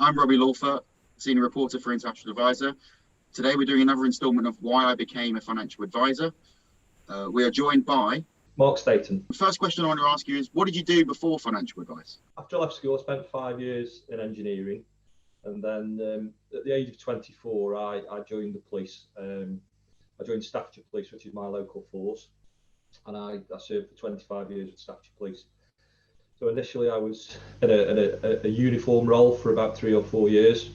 I'm Robbie Lawfer, Senior Reporter for International Advisor. Today we're doing another instalment of Why I Became a Financial Advisor. We are joined by Mark Staton. The first question I want to ask you is, what did you do before financial advice? After I left school, I spent 5 years in engineering, and then at the age of 24, I joined the police. I joined Staffordshire Police, which is my local force, and I served for 25 years with Staffordshire Police. So initially I was in a uniform role for about 3 or 4 years,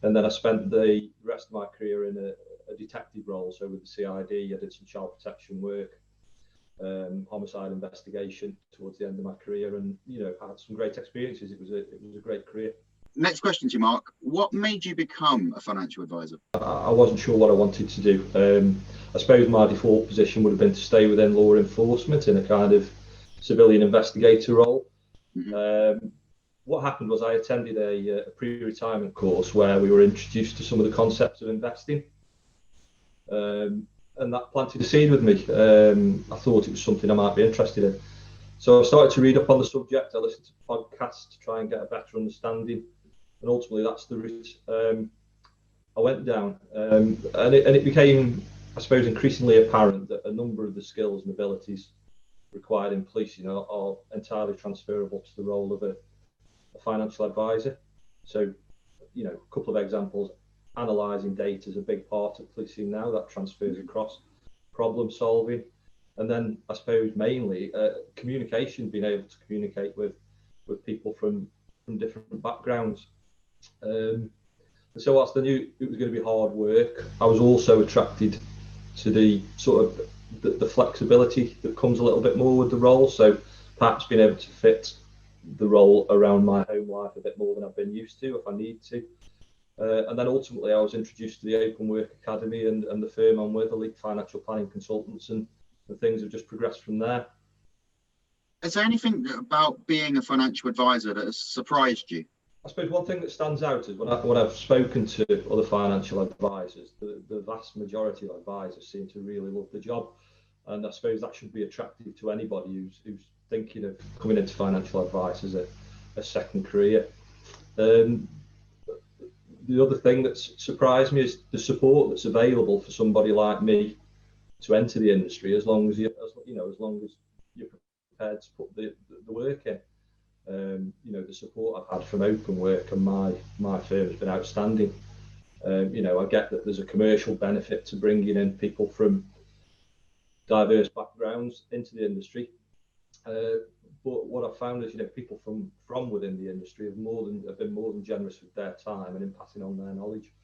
and then I spent the rest of my career in a detective role. So with the CID, I did some child protection work, homicide investigation towards the end of my career, and I had some great experiences. It was a great career. Next question to you, Mark. What made you become a financial advisor? I wasn't sure what I wanted to do. I suppose my default position would have been to stay within law enforcement in a kind of civilian investigator role. Mm-hmm. What happened was I attended a pre-retirement course where we were introduced to some of the concepts of investing, and that planted a seed with me. I thought it was something I might be interested in. So I started to read up on the subject. I listened to podcasts to try and get a better understanding, and ultimately that's the route I went down. And it became, I suppose, increasingly apparent that a number of the skills and abilities required in policing are entirely transferable to the role of a financial advisor. So, a couple of examples. Analysing data is a big part of policing now. That transfers across. Problem solving, and then I suppose mainly communication, being able to communicate with people from different backgrounds. And so whilst I knew it was going to be hard work, I was also attracted to the sort of the flexibility that comes a little bit more with the role. So perhaps being able to fit the role around my home life a bit more than I've been used to if I need to. And then ultimately I was introduced to the Open Work Academy and the firm I'm with, Elite Financial Planning Consultants, and things have just progressed from there. Is there anything about being a financial advisor that has surprised you? I suppose one thing that stands out is when I've spoken to other financial advisors, the vast majority of advisors seem to really love the job. And I suppose that should be attractive to anybody who's thinking of coming into financial advice as a second career. The other thing that's surprised me is the support that's available for somebody like me to enter the industry, as long as you're prepared to put the work in. The support I've had from Open Work and my firm has been outstanding. I get that there's a commercial benefit to bringing in people from diverse backgrounds into the industry, but what I've found is people from within the industry have been more than generous with their time and in passing on their knowledge.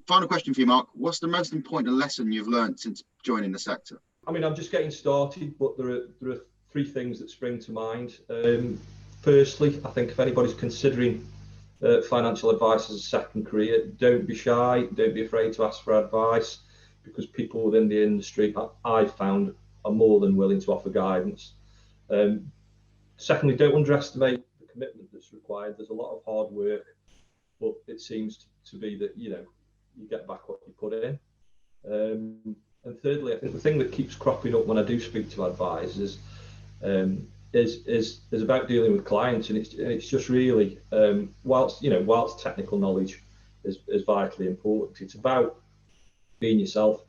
Final question for you, Mark. What's the most important lesson you've learned since joining the sector? I mean, I'm just getting started, but there are 3 things that spring to mind. Firstly, I think if anybody's considering financial advice as a second career, don't be shy, don't be afraid to ask for advice, because people within the industry, I've found, are more than willing to offer guidance. Secondly, don't underestimate the commitment that's required. There's a lot of hard work, but it seems to be that you get back what you put in. And thirdly, I think the thing that keeps cropping up when I do speak to advisors is about dealing with clients, and it's just really whilst technical knowledge is vitally important, it's about being yourself,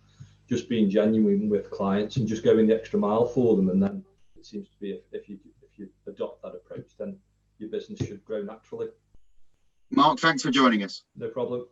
just being genuine with clients and just going the extra mile for them. And then it seems to be if you adopt that approach, then your business should grow naturally. Mark, thanks for joining us. No problem.